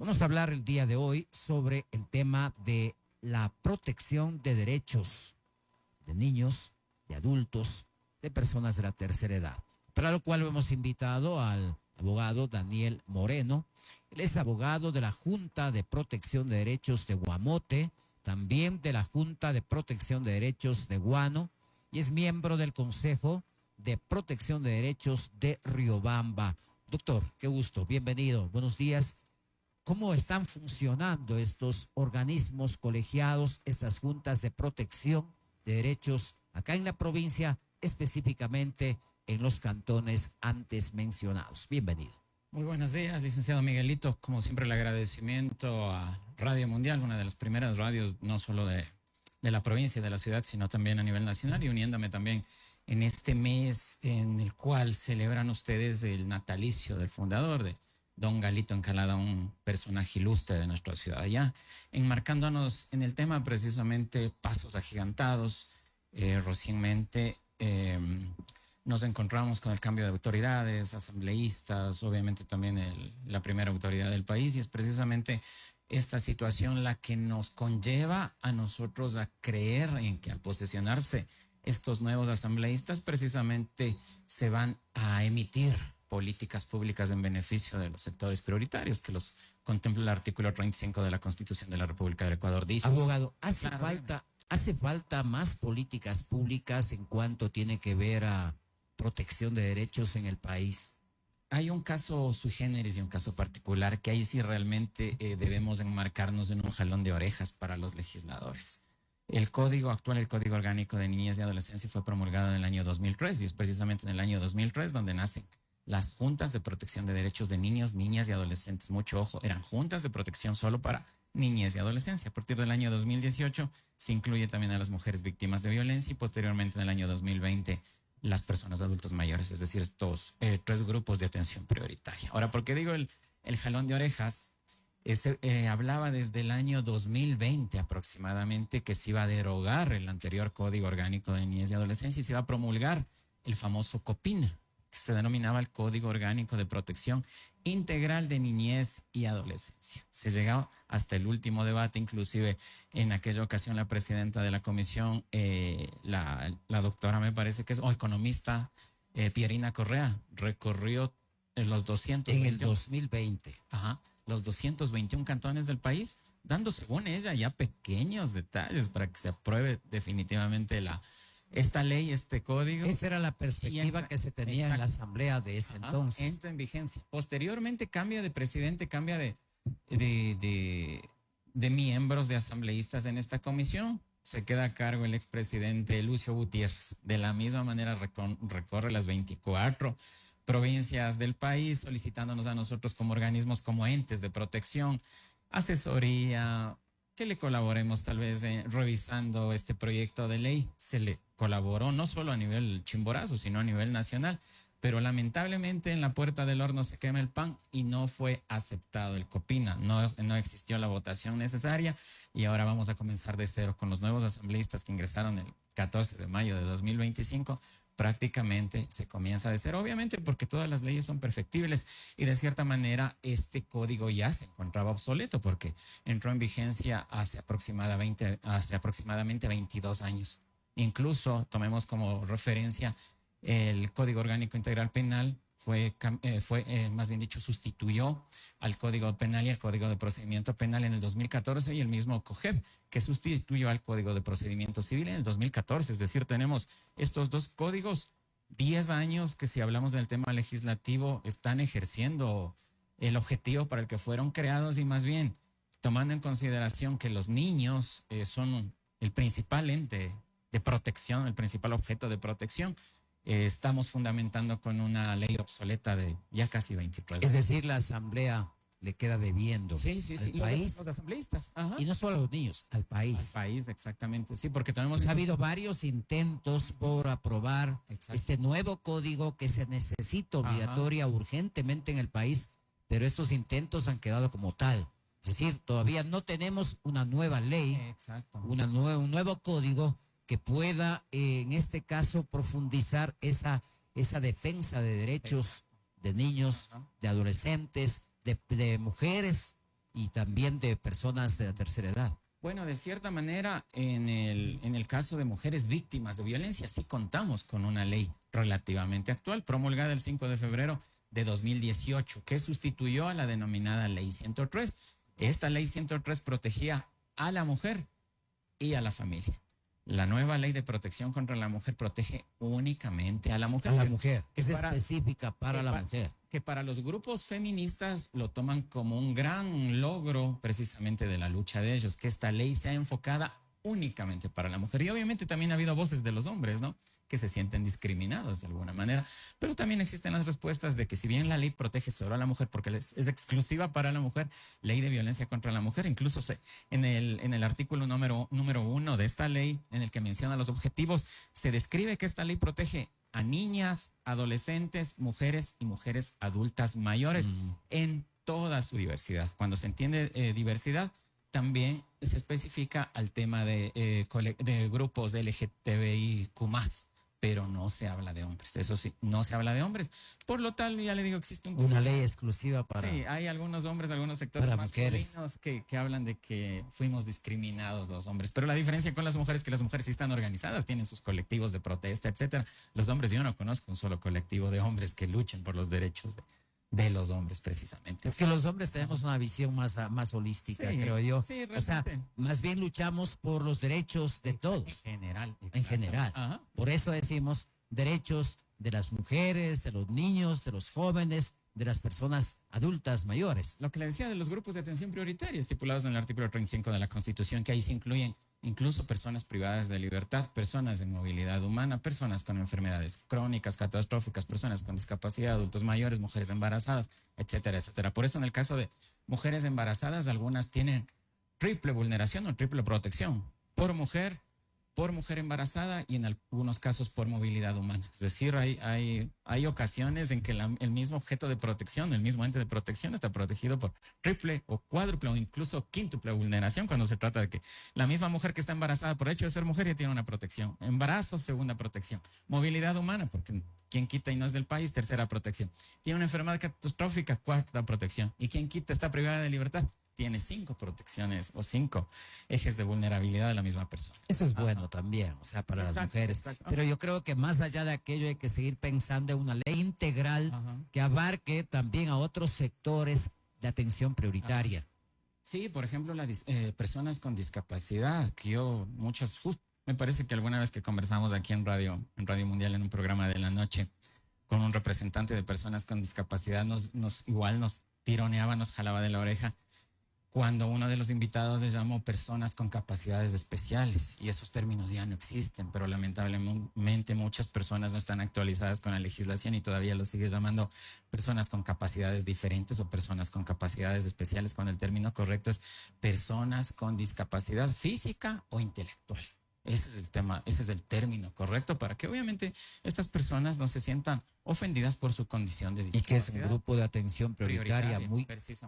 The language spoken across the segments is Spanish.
Vamos a hablar el día de hoy sobre el tema de la protección de derechos de niños, de adultos, de personas de la tercera edad. Para lo cual hemos invitado al abogado Daniel Moreno. Él es abogado de la Junta de Protección de Derechos de Guamote, también de la Junta de Protección de Derechos de Guano, y es miembro del Consejo de Protección de Derechos de Riobamba. Doctor, qué gusto, bienvenido, buenos días. ¿Cómo están funcionando estos organismos colegiados, estas juntas de protección de derechos acá en la provincia, específicamente en los cantones antes mencionados? Bienvenido. Muy buenos días, licenciado Miguelito. Como siempre, el agradecimiento a Radio Mundial, una de las primeras radios, no solo de la provincia y de la ciudad, sino también a nivel nacional, y uniéndome también en este mes en el cual celebran ustedes el natalicio del fundador de Don Galito Encalada, un personaje ilustre de nuestra ciudad, ya enmarcándonos en el tema precisamente pasos agigantados. Recientemente nos encontramos con el cambio de autoridades, asambleístas, obviamente también la primera autoridad del país, y es precisamente esta situación la que nos conlleva a nosotros a creer en que al posesionarse estos nuevos asambleístas precisamente se van a emitir políticas públicas en beneficio de los sectores prioritarios que los contempla el artículo 35 de la Constitución de la República del Ecuador. Dice, abogado, ¿hace falta más políticas públicas en cuanto tiene que ver a protección de derechos en el país? Hay un caso sui generis y un caso particular que ahí sí realmente debemos enmarcarnos en un jalón de orejas para los legisladores. El código actual, el Código Orgánico de Niñez y Adolescencia, fue promulgado en el año 2003, y es precisamente en el año 2003 donde nacen las juntas de protección de derechos de niños, niñas y adolescentes. Mucho ojo, eran juntas de protección solo para niñez y adolescencia. A partir del año 2018 se incluye también a las mujeres víctimas de violencia, y posteriormente en el año 2020 las personas adultos mayores, es decir, estos tres grupos de atención prioritaria. Ahora, ¿por qué digo el jalón de orejas? Hablaba desde el año 2020 aproximadamente que se iba a derogar el anterior Código Orgánico de Niñez y Adolescencia y se iba a promulgar el famoso COPINA, que se denominaba el Código Orgánico de Protección Integral de Niñez y Adolescencia. Se llegó hasta el último debate, inclusive en aquella ocasión la presidenta de la comisión, la doctora, me parece que es, economista, Pierina Correa, recorrió los 200... En el 2020. Ajá, los 221 cantones del país, dando, según ella, ya pequeños detalles para que se apruebe definitivamente esta ley, este código. Esa era la perspectiva que se tenía en la asamblea de ese entonces. Entra en vigencia. Posteriormente cambia de presidente, cambia de miembros, de asambleístas en esta comisión. Se queda a cargo el expresidente Lucio Gutiérrez. De la misma manera recorre las 24 provincias del país, solicitándonos a nosotros como organismos, como entes de protección, asesoría, que le colaboremos tal vez revisando este proyecto de ley. Se le colaboró no solo a nivel Chimborazo, sino a nivel nacional, pero lamentablemente en la puerta del horno se quema el pan y no fue aceptado el COPINA, no existió la votación necesaria, y ahora vamos a comenzar de cero con los nuevos asambleístas que ingresaron el 14 de mayo de 2025. Prácticamente se comienza de cero, obviamente porque todas las leyes son perfectibles, y de cierta manera este código ya se encontraba obsoleto porque entró en vigencia hace aproximadamente 22 años. Incluso tomemos como referencia el Código Orgánico Integral Penal, más bien dicho, sustituyó al Código Penal y al Código de Procedimiento Penal en el 2014, y el mismo COGEP, que sustituyó al Código de Procedimiento Civil en el 2014. Es decir, tenemos estos dos códigos, 10 años que, si hablamos del tema legislativo, están ejerciendo el objetivo para el que fueron creados, y más bien tomando en consideración que los niños son el principal ente de protección, el principal objeto de protección. Estamos fundamentando con una ley obsoleta de ya casi 23 años. Es decir, la asamblea le queda debiendo al país. Los asambleístas. Ajá. Y no solo a los niños, al país. Al país, exactamente. Sí, porque tenemos... Ha habido varios intentos por aprobar este nuevo código que se necesita obligatoria urgentemente en el país, pero estos intentos han quedado como tal. Es decir, todavía no tenemos una nueva ley, un nuevo código que pueda, en este caso, profundizar esa defensa de derechos de niños, de adolescentes, de mujeres, y también de personas de la tercera edad. Bueno, de cierta manera, en el caso de mujeres víctimas de violencia, sí contamos con una ley relativamente actual, promulgada el 5 de febrero de 2018, que sustituyó a la denominada Ley 103. Esta Ley 103 protegía a la mujer y a la familia. La nueva Ley de Protección contra la Mujer protege únicamente a la mujer. A la mujer, es específica para la mujer. Que para los grupos feministas lo toman como un gran logro precisamente de la lucha de ellos, que esta ley sea enfocada únicamente para la mujer. Y obviamente también ha habido voces de los hombres, ¿no?, que se sienten discriminados de alguna manera, pero también existen las respuestas de que si bien la ley protege solo a la mujer porque es exclusiva para la mujer, ley de violencia contra la mujer, incluso en el artículo número 1 de esta ley, en el que menciona los objetivos, se describe que esta ley protege a niñas, adolescentes, mujeres y mujeres adultas mayores en toda su diversidad. Cuando se entiende diversidad, también se especifica al tema de grupos LGTBIQ+, pero no se habla de hombres. Eso sí, no se habla de hombres. Por lo tal, ya le digo, existe una ley exclusiva para... Sí, hay algunos hombres, algunos sectores para masculinos que hablan de que fuimos discriminados los hombres. Pero la diferencia con las mujeres es que las mujeres sí están organizadas, tienen sus colectivos de protesta, etcétera. Los hombres, yo no conozco un solo colectivo de hombres que luchen por los derechos de los hombres, precisamente. Es que los hombres tenemos una visión más holística, sí, creo yo. Sí, o sea, más bien luchamos por los derechos de todos. En general. En general. Ajá. Por eso decimos derechos de las mujeres, de los niños, de los jóvenes, de las personas adultas mayores. Lo que le decía de los grupos de atención prioritaria estipulados en el artículo 35 de la Constitución, que ahí se incluyen incluso personas privadas de libertad, personas de movilidad humana, personas con enfermedades crónicas, catastróficas, personas con discapacidad, adultos mayores, mujeres embarazadas, etcétera, etcétera. Por eso en el caso de mujeres embarazadas, algunas tienen triple vulneración o triple protección por mujer embarazada y en algunos casos por movilidad humana. Es decir, hay ocasiones en que el mismo objeto de protección, el mismo ente de protección está protegido por triple o cuádruple o incluso quíntuple vulneración cuando se trata de que la misma mujer que está embarazada por hecho de ser mujer ya tiene una protección. Embarazo, segunda protección. Movilidad humana, porque quien quita y no es del país, tercera protección. Tiene una enfermedad catastrófica, cuarta protección. Y quien quita está privada de libertad, tiene 5 protecciones o 5 ejes de vulnerabilidad de la misma persona. Eso es bueno también, o sea, para las mujeres. Exacto. Pero yo creo que más allá de aquello hay que seguir pensando en una ley integral que abarque también a otros sectores de atención prioritaria. Sí, por ejemplo, las personas con discapacidad, que yo me parece que alguna vez que conversamos aquí en Radio Mundial en un programa de la noche con un representante de personas con discapacidad, igual nos tironeaba, nos jalaba de la oreja cuando uno de los invitados les llamó personas con capacidades especiales, y esos términos ya no existen, pero lamentablemente muchas personas no están actualizadas con la legislación y todavía los sigue llamando personas con capacidades diferentes o personas con capacidades especiales, cuando el término correcto es personas con discapacidad física o intelectual. Ese es el tema, ese es el término correcto para que obviamente estas personas no se sientan ofendidas por su condición de discapacidad. Y que es un grupo de atención prioritaria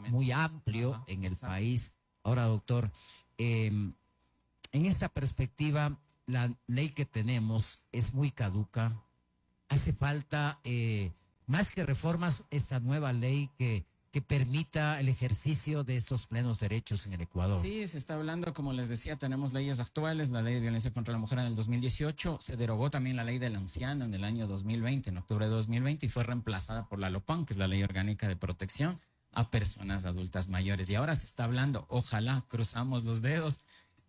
muy amplio en el país. Ahora, doctor, en esta perspectiva, la ley que tenemos es muy caduca. Hace falta, más que reformas, esta nueva ley que permita el ejercicio de estos plenos derechos en el Ecuador. Sí, se está hablando, como les decía, tenemos leyes actuales, la ley de violencia contra la mujer en el 2018, se derogó también la ley del anciano en el año 2020, en octubre de 2020, y fue reemplazada por la LOPAN, que es la Ley Orgánica de Protección a Personas Adultas Mayores. Y ahora se está hablando, ojalá, cruzamos los dedos,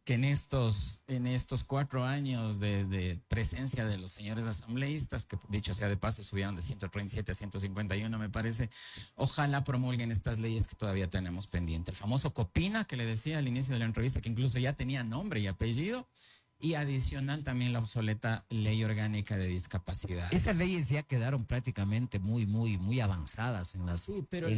que en estos 4 años de presencia de los señores asambleístas, que dicho sea de paso subieron de 137 a 151 me parece, ojalá promulguen estas leyes que todavía tenemos pendiente. El famoso COPINA que le decía al inicio de la entrevista, que incluso ya tenía nombre y apellido, y adicional también la obsoleta Ley Orgánica de Discapacidad. Esas leyes ya quedaron prácticamente muy avanzadas en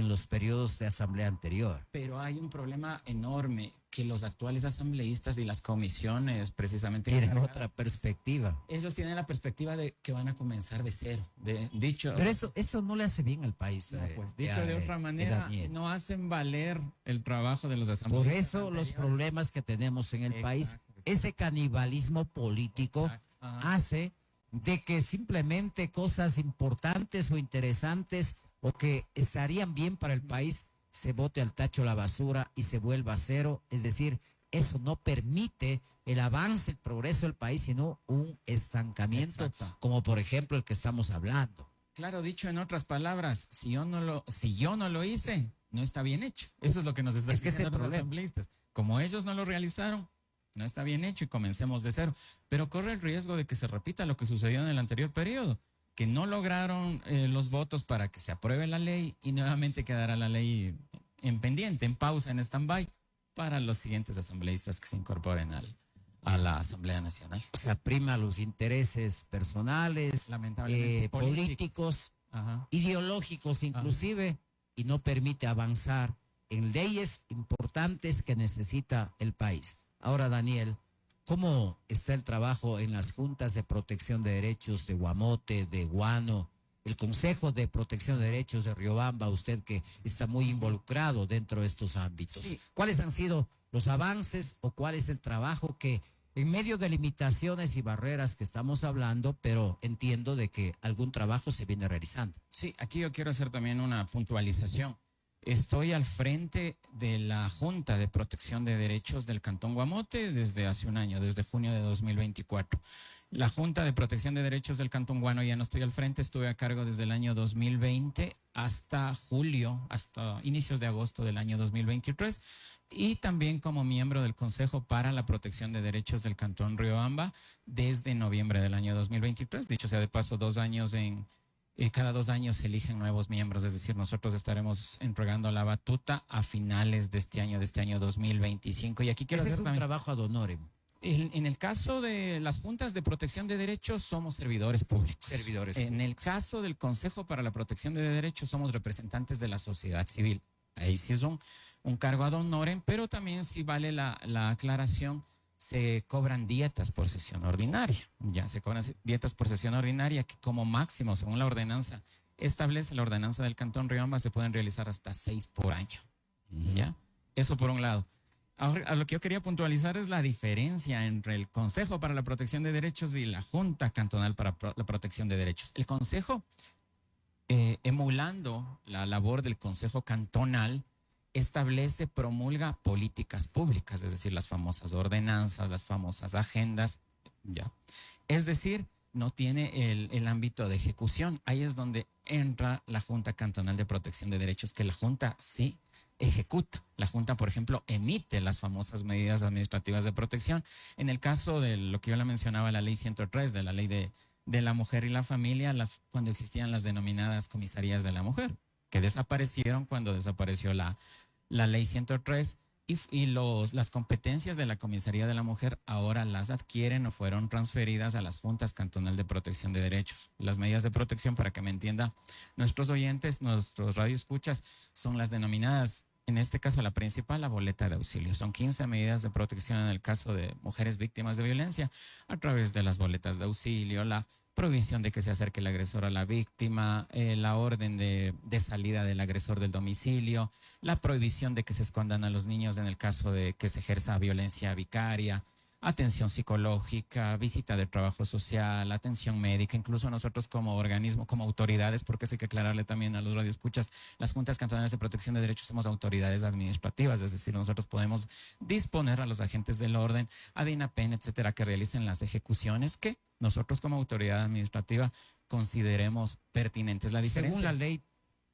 los periodos de asamblea anterior. Pero hay un problema enorme, que los actuales asambleístas y las comisiones precisamente tienen otra perspectiva. Ellos tienen la perspectiva de que van a comenzar de cero. Pero eso no le hace bien al país. No, pues, dicho de otra manera, no hacen valer el trabajo de los asambleístas. Por eso los problemas que tenemos en el país, ese canibalismo político hace de que simplemente cosas importantes o interesantes o que estarían bien para el país se bote al tacho la basura y se vuelva a cero. Es decir, eso no permite el avance, el progreso del país, sino un estancamiento, Exacto. como por ejemplo el que estamos hablando. Claro, dicho en otras palabras, si yo no lo hice, no está bien hecho. Eso es lo que nos está Es que ese diciendo los problema. asambleístas. Como ellos no lo realizaron, no está bien hecho y comencemos de cero. Pero corre el riesgo de que se repita lo que sucedió en el anterior periodo, que no lograron los votos para que se apruebe la ley y nuevamente quedará la ley en pendiente, en pausa, en stand-by, para los siguientes asambleístas que se incorporen a la Asamblea Nacional. O sea, prima los intereses personales, Lamentablemente, políticos, Ajá. ideológicos inclusive, y no permite avanzar en leyes importantes que necesita el país. Ahora, Daniel, ¿cómo está el trabajo en las juntas de protección de derechos de Guamote, de Guano, el Consejo de Protección de Derechos de Riobamba, usted que está muy involucrado dentro de estos ámbitos? Sí. ¿Cuáles han sido los avances o cuál es el trabajo que, en medio de limitaciones y barreras que estamos hablando, pero entiendo de que algún trabajo se viene realizando? Sí, aquí yo quiero hacer también una puntualización. Estoy al frente de la Junta de Protección de Derechos del Cantón Guamote desde hace un año, desde junio de 2024. La Junta de Protección de Derechos del Cantón Guano ya no estoy al frente, estuve a cargo desde el año 2020 hasta julio, hasta inicios de agosto del año 2023, y también como miembro del Consejo para la Protección de Derechos del Cantón Riobamba desde noviembre del año 2023. Dicho sea de paso, cada 2 años se eligen nuevos miembros, es decir, nosotros estaremos entregando la batuta a finales de este año 2025. Y aquí quiero Ese es hacer un también, trabajo ad honorem. en el caso de las juntas de protección de derechos, somos servidores públicos. Servidores En el públicos. caso del Consejo para la Protección de Derechos, somos representantes de la sociedad civil. Ahí sí es un cargo ad honorem, pero también sí vale la aclaración, se cobran dietas por sesión ordinaria. Ya se cobran dietas por sesión ordinaria que como máximo, según la ordenanza, establece la ordenanza del Cantón Riobamba, se pueden realizar hasta 6 por año. ¿Ya? Eso por un lado. Ahora, a lo que yo quería puntualizar es la diferencia entre el Consejo para la Protección de Derechos y la Junta Cantonal para la Protección de Derechos. El Consejo, emulando la labor del Consejo Cantonal, establece, promulga políticas públicas, es decir, las famosas ordenanzas, las famosas agendas, ¿ya? Es decir, no tiene el ámbito de ejecución. Ahí es donde entra la Junta Cantonal de Protección de Derechos, que la Junta sí ejecuta. La Junta, por ejemplo, emite las famosas medidas administrativas de protección. En el caso de lo que yo le mencionaba, la ley 103, de la ley de la mujer y la familia, cuando existían las denominadas comisarías de la mujer, que desaparecieron cuando desapareció la ley 103, y las competencias de la Comisaría de la Mujer ahora las adquieren o fueron transferidas a las Juntas Cantonal de Protección de Derechos. Las medidas de protección, para que me entiendan nuestros oyentes, nuestros radioescuchas, son las denominadas, en este caso la principal, la boleta de auxilio. Son 15 medidas de protección en el caso de mujeres víctimas de violencia a través de las boletas de auxilio, la prohibición de que se acerque el agresor a la víctima, la orden de salida del agresor del domicilio, la prohibición de que se escondan a los niños en el caso de que se ejerza violencia vicaria, atención psicológica, visita de trabajo social, atención médica. Incluso nosotros como organismo, como autoridades, porque eso hay que aclararle también a los radioescuchas, las Juntas Cantonales de Protección de Derechos somos autoridades administrativas, es decir, nosotros podemos disponer a los agentes del orden, a DINAPEN, etcétera, que realicen las ejecuciones que nosotros como autoridad administrativa consideremos pertinentes. La diferencia, según la ley,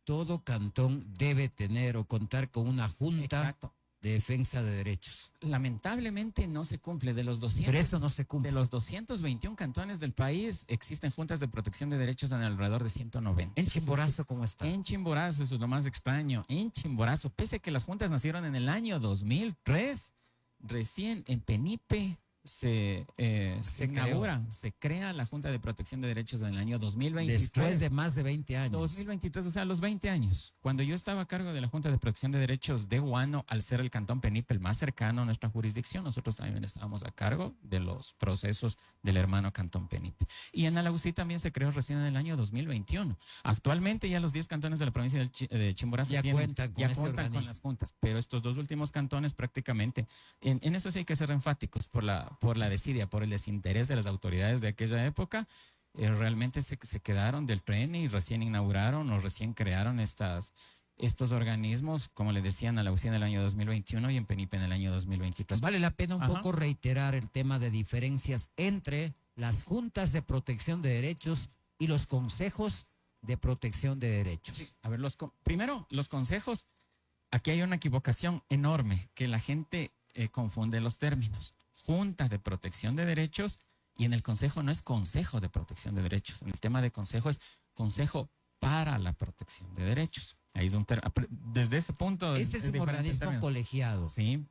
todo cantón debe tener o contar con una junta. Exacto. De defensa de derechos. Lamentablemente no se cumple. De los 200, pero eso no se cumple. De los 221 cantones del país, existen juntas de protección de derechos en alrededor de 190. ¿En Chimborazo cómo está? En Chimborazo, eso es lo más extraño. En Chimborazo, pese a que las juntas nacieron en el año 2003, recién en Penipe se inaugura, se crea la Junta de Protección de Derechos en el año 2023. Después de más de 20 años. 2023, o sea, los 20 años. Cuando yo estaba a cargo de la Junta de Protección de Derechos de Guano, al ser el cantón Penipe el más cercano a nuestra jurisdicción, nosotros también estábamos a cargo de los procesos del hermano cantón Penipe. Y en Alausí también se creó recién en el año 2021. Actualmente ya los 10 cantones de la provincia de Chimborazo ya cuentan con las juntas, pero estos 2 últimos cantones prácticamente, en eso sí hay que ser enfáticos por la desidia, por el desinterés de las autoridades de aquella época, realmente se quedaron del tren y recién inauguraron o recién crearon estas estos organismos, como le decían, a la UCI en el año 2021 y en PENIPE en el año 2023. Vale la pena un Ajá. poco reiterar el tema de diferencias entre las juntas de protección de derechos y los consejos de protección de derechos. Sí, a ver, primero, los consejos, aquí hay una equivocación enorme, que la gente confunde los términos. Junta de protección de derechos, y en el consejo no es consejo de protección de derechos. En el tema de consejo es consejo para la protección de derechos. Ahí es desde ese punto. Este es un organismo colegiado. Sí.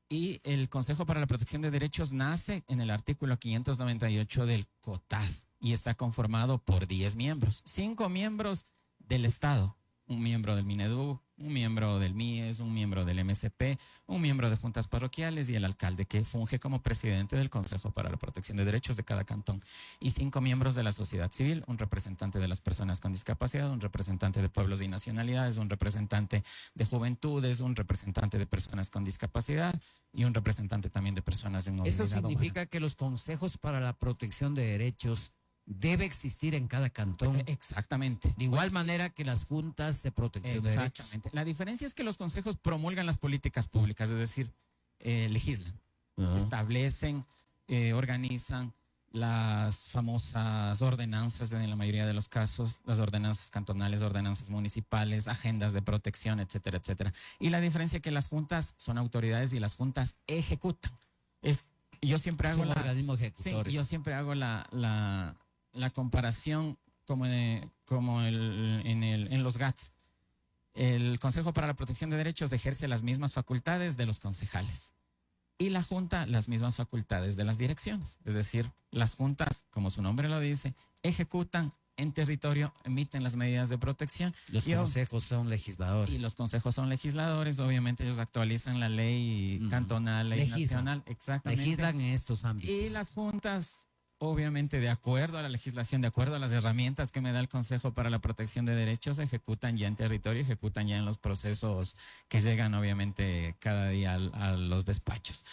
Y el Consejo para la Protección de Derechos nace en el artículo 598 del COTAD y está conformado por 10 miembros, 5 miembros del Estado, un miembro del Mineduc, un miembro del MIES, un miembro del MSP, un miembro de juntas parroquiales y el alcalde que funge como presidente del Consejo para la Protección de Derechos de cada cantón, y 5 miembros de la sociedad civil, un representante de las personas con discapacidad, un representante de pueblos y nacionalidades, un representante de juventudes, un representante de personas con discapacidad y un representante también de personas en movilidad. Eso significa que los consejos para la protección de derechos debe existir en cada cantón. Exactamente. De igual manera que las juntas de protección de derechos. Exactamente. La diferencia es que los consejos promulgan las políticas públicas, es decir, legislan, establecen, organizan las famosas ordenanzas en la mayoría de los casos, las ordenanzas cantonales, ordenanzas municipales, agendas de protección, etcétera, etcétera. Y la diferencia es que las juntas son autoridades y las juntas ejecutan. Yo siempre hago organismos ejecutores. Sí, yo siempre hago la comparación como en los GATS. El Consejo para la Protección de Derechos ejerce las mismas facultades de los concejales y la Junta las mismas facultades de las direcciones. Es decir, las juntas, como su nombre lo dice, ejecutan en territorio, emiten las medidas de protección. Los consejos son legisladores. Y los consejos son legisladores, obviamente ellos actualizan la ley cantonal, ley nacional, exactamente. Legislan en estos ámbitos. Y las juntas, obviamente, de acuerdo a la legislación, de acuerdo a las herramientas que me da el Consejo para la Protección de Derechos, ejecutan ya en territorio, ejecutan ya en los procesos que llegan, obviamente, cada día a los despachos.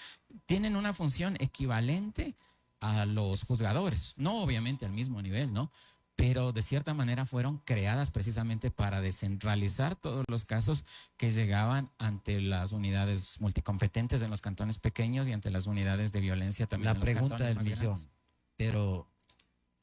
Tienen una función equivalente a los juzgadores, no obviamente al mismo nivel, ¿no? Pero de cierta manera fueron creadas precisamente para descentralizar todos los casos que llegaban ante las unidades multicompetentes en los cantones pequeños y ante las unidades de violencia también. La pregunta del millón, pero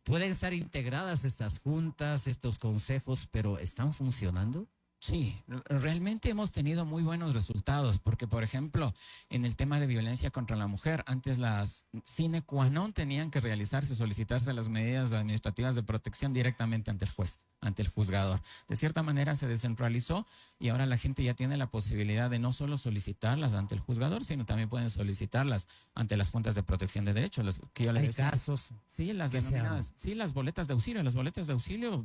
¿pueden estar integradas estas juntas, estos consejos, pero están funcionando? Sí, realmente hemos tenido muy buenos resultados porque, por ejemplo, en el tema de violencia contra la mujer, antes las sine qua non tenían que realizarse, solicitarse las medidas administrativas de protección directamente ante el juez, ante el juzgador. De cierta manera se descentralizó y ahora la gente ya tiene la posibilidad de no solo solicitarlas ante el juzgador, sino también pueden solicitarlas ante las juntas de protección de derechos. Las que yo les ¿Hay decía. casos? Sí, las denominadas, sí, las boletas de auxilio. Las boletas de auxilio,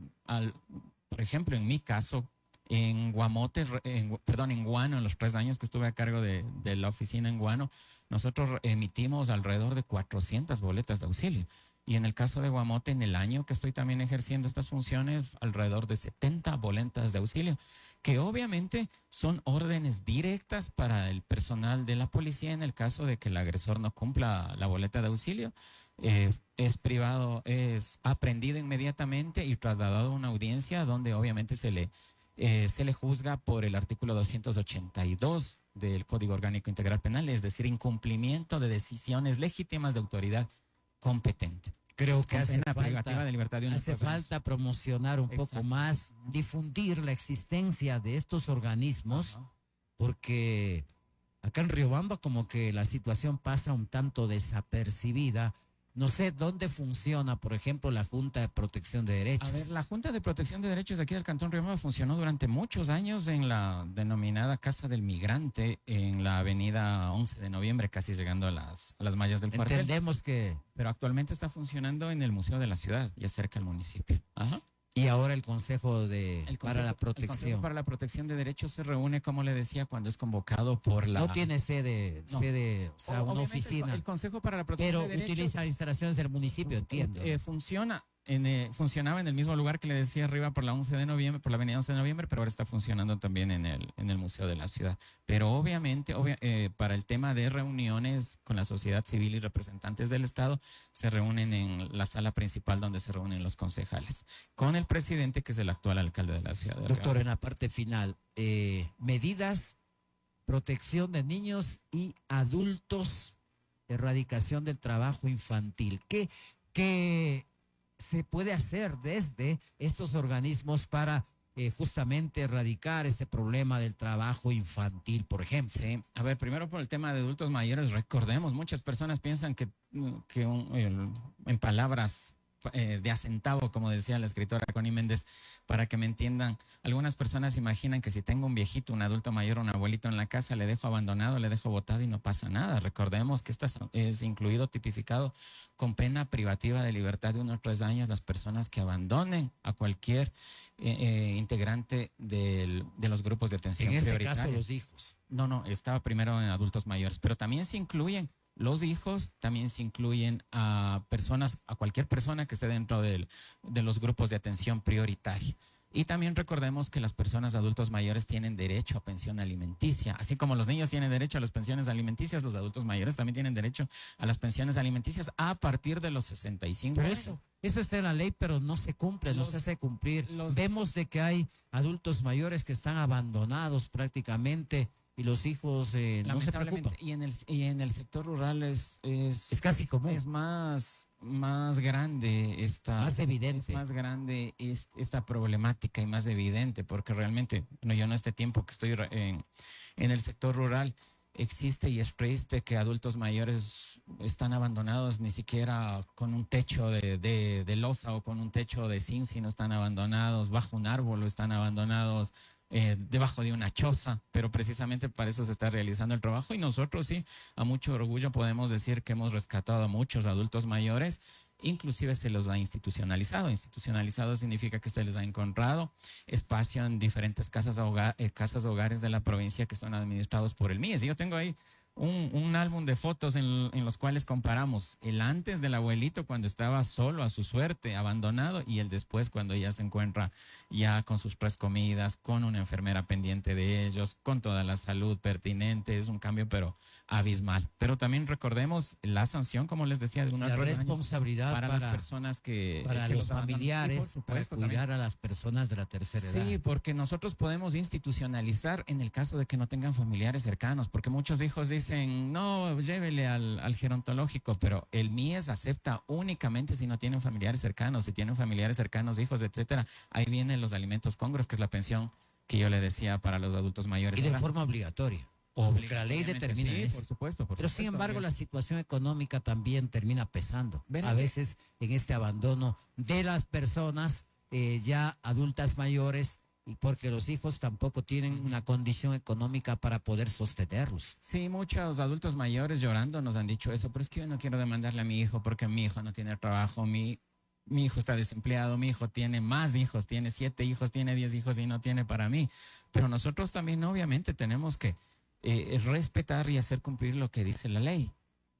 por ejemplo, en mi caso, en Guamote, en Guano, en los 3 años que estuve a cargo de la oficina en Guano, nosotros emitimos alrededor de 400 boletas de auxilio. Y en el caso de Guamote, en el año que estoy también ejerciendo estas funciones, alrededor de 70 boletas de auxilio, que obviamente son órdenes directas para el personal de la policía en el caso de que el agresor no cumpla la boleta de auxilio. Es privado, es aprendido inmediatamente y trasladado a una audiencia donde obviamente se le juzga por el artículo 282 del Código Orgánico Integral Penal, es decir, incumplimiento de decisiones legítimas de autoridad competente. Creo que hace falta promocionar un poco más, difundir la existencia de estos organismos, porque acá en Riobamba como que la situación pasa un tanto desapercibida. No sé dónde funciona, por ejemplo, la Junta de Protección de Derechos. A ver, la Junta de Protección de Derechos aquí del Cantón Riobamba funcionó durante muchos años en la denominada Casa del Migrante, en la avenida 11 de noviembre, casi llegando a las mallas del cuartel. Entendemos que... Pero actualmente está funcionando en el Museo de la Ciudad, ya cerca al municipio. Ajá. Y ahora el Consejo para la Protección. El Consejo para la Protección de Derechos se reúne, como le decía, cuando es convocado por la... No tiene sede, o sea, una oficina. El Consejo para la Protección de Derechos... Pero utiliza instalaciones del municipio, entiendo. Funciona funcionaba en el mismo lugar que le decía arriba por la 11 de noviembre, por la avenida 11 de noviembre, pero ahora está funcionando también en el Museo de la Ciudad. Pero obviamente, para el tema de reuniones con la sociedad civil y representantes del Estado, se reúnen en la sala principal donde se reúnen los concejales, con el presidente, que es el actual alcalde de la ciudad. Doctor, en la parte final, medidas, protección de niños y adultos, erradicación del trabajo infantil. ¿Qué se puede hacer desde estos organismos para justamente erradicar ese problema del trabajo infantil, por ejemplo? Sí, a ver, primero por el tema de adultos mayores, recordemos, muchas personas piensan en palabras de a centavo, como decía la escritora Connie Méndez, para que me entiendan, algunas personas imaginan que si tengo un viejito, un adulto mayor, un abuelito en la casa, le dejo abandonado, le dejo botado y no pasa nada. Recordemos que esto es incluido, tipificado con pena privativa de libertad de unos 3 años las personas que abandonen a cualquier integrante de los grupos de atención prioritaria. En este prioritaria. caso, los hijos. No, estaba primero en adultos mayores, pero también se incluyen los hijos, también se incluyen a cualquier persona que esté dentro de los grupos de atención prioritaria. Y también recordemos que las personas adultos mayores tienen derecho a pensión alimenticia. Así como los niños tienen derecho a las pensiones alimenticias, los adultos mayores también tienen derecho a las pensiones alimenticias a partir de los 65 pero años. Eso está en la ley, pero no se cumple, no se hace cumplir. Vemos de que hay adultos mayores que están abandonados prácticamente y los hijos no se preocupan. Y en el sector rural es casi común. Es más grande más evidente. Es más grande esta problemática y más evidente, porque realmente, yo en este tiempo que estoy en el sector rural, existe y es triste que adultos mayores están abandonados ni siquiera con un techo de losa o con un techo de zinc, sino están abandonados bajo un árbol o están abandonados debajo de una choza, pero precisamente para eso se está realizando el trabajo y nosotros sí, a mucho orgullo podemos decir que hemos rescatado a muchos adultos mayores, inclusive se los ha institucionalizado. Institucionalizado significa que se les ha encontrado espacio en diferentes casas hogares de la provincia que son administrados por el MIES. Yo tengo ahí un álbum de fotos en los cuales comparamos el antes del abuelito cuando estaba solo a su suerte, abandonado, y el después cuando ya se encuentra ya con sus 3 comidas, con una enfermera pendiente de ellos, con toda la salud pertinente. Es un cambio pero abismal. Pero también recordemos la sanción, como les decía, de una responsabilidad para las personas para los familiares, para cuidar a las personas de la tercera edad. Sí, porque nosotros podemos institucionalizar en el caso de que no tengan familiares cercanos, porque muchos hijos dicen, no, llévele al gerontológico, pero el MIES acepta únicamente si no tienen familiares cercanos. Si tienen familiares cercanos, hijos, etcétera, ahí vienen los alimentos congruos, que es la pensión que yo le decía para los adultos mayores. Y de forma obligatoria. Porque la ley determina eso. Por supuesto. Pero sin embargo, la situación económica también termina pesando. A veces en este abandono de las personas ya adultas mayores, y porque los hijos tampoco tienen una condición económica para poder sostenerlos. Sí, muchos adultos mayores llorando nos han dicho eso, pero es que yo no quiero demandarle a mi hijo porque mi hijo no tiene trabajo, mi hijo está desempleado, mi hijo tiene más hijos, tiene 7 hijos, tiene 10 hijos y no tiene para mí. Pero nosotros también obviamente tenemos que respetar y hacer cumplir lo que dice la ley.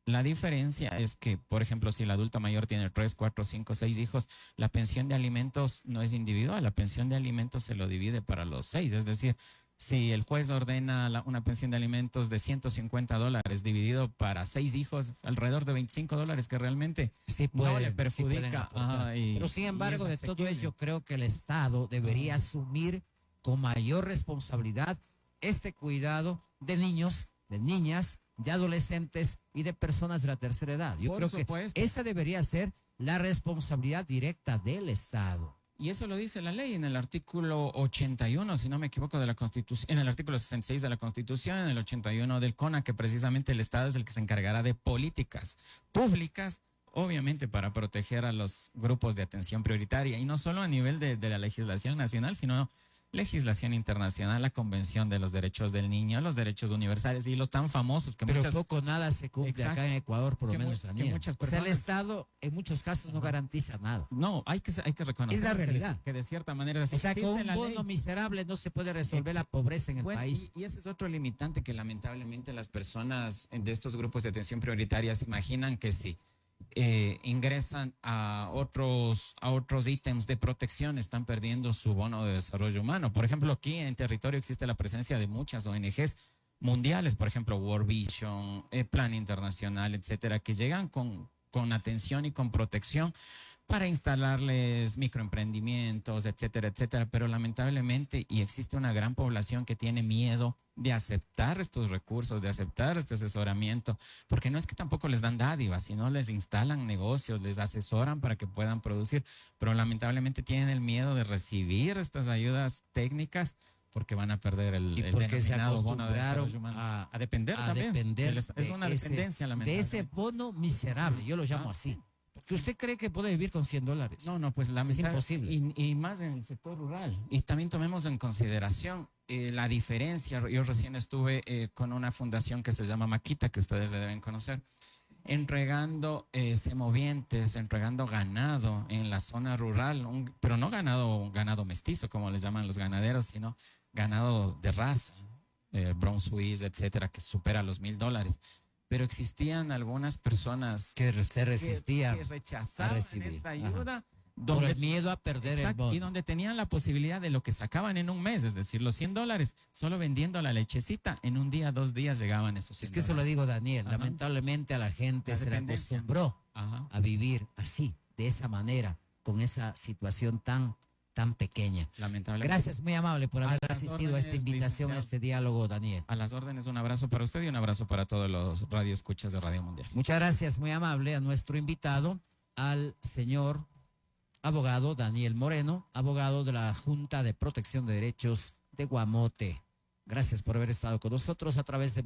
La diferencia es que, por ejemplo, si el adulto mayor tiene 3, 4, 5, 6 hijos, la pensión de alimentos no es individual, la pensión de alimentos se lo divide para los 6. Es decir, si el juez ordena una pensión de alimentos de $150 dividido para 6 hijos, alrededor de $25, que realmente no le perjudica. Pero sin embargo, de todo ello, creo que el Estado debería asumir con mayor responsabilidad este cuidado de niños, de niñas, de adolescentes y de personas de la tercera edad. Yo creo que esa debería ser la responsabilidad directa del Estado. Y eso lo dice la ley en el artículo 81, si no me equivoco, de la Constitución, en el artículo 66 de la Constitución, en el 81 del CONA, que precisamente el Estado es el que se encargará de políticas públicas, obviamente para proteger a los grupos de atención prioritaria, y no solo a nivel de la legislación nacional, sino legislación internacional, la Convención de los Derechos del Niño, los derechos universales y los tan famosos que pero poco nada se cumple acá en Ecuador, por lo menos, Daniel. O sea, el Estado en muchos casos no garantiza nada. No, hay que reconocer. Es la realidad. Que de cierta manera... O sea, con un bono miserable no se puede resolver la pobreza en el país. Y ese es otro limitante que lamentablemente las personas de estos grupos de atención prioritaria se imaginan que sí. ingresan a otros ítems de protección, están perdiendo su bono de desarrollo humano. Por ejemplo, aquí en territorio existe la presencia de muchas ONGs mundiales, por ejemplo, World Vision, Plan Internacional, etcétera, que llegan con atención y con protección para instalarles microemprendimientos, etcétera, etcétera. Pero lamentablemente, y existe una gran población que tiene miedo de aceptar estos recursos, de aceptar este asesoramiento, porque no es que tampoco les dan dádivas, sino les instalan negocios, les asesoran para que puedan producir, pero lamentablemente tienen el miedo de recibir estas ayudas técnicas porque van a perder el porque se denominado bono de acostumbraron desarrollo humano. A depender a también. depender Es una dependencia, de lamentablemente. ese bono miserable, yo lo llamo así. Porque usted cree que puede vivir con $100. No, pues es imposible. Y más en el sector rural. Y también tomemos en consideración la diferencia. Yo recién estuve con una fundación que se llama Maquita, que ustedes le deben conocer, entregando semovientes, entregando ganado en la zona rural, pero no ganado mestizo, como les llaman los ganaderos, sino ganado de raza, Brown Swiss, etcétera, que supera los $1,000. Pero existían algunas personas que se resistían que rechazaban recibir esta ayuda. Por el miedo a perder el bono. Y donde tenían la posibilidad de lo que sacaban en un mes, es decir, los $100, solo vendiendo la lechecita, en un día, 2 días llegaban esos $100. Es que eso lo digo, Daniel, lamentablemente a la gente se le acostumbró a vivir así, de esa manera, con esa situación tan pequeña. Lamentablemente. Gracias, muy amable por haber asistido a esta invitación, a este diálogo, Daniel. A las órdenes, un abrazo para usted y un abrazo para todos los radioescuchas de Radio Mundial. Muchas gracias, muy amable, a nuestro invitado, al señor abogado Daniel Moreno, abogado de la Junta de Protección de Derechos de Guamote. Gracias por haber estado con nosotros a través de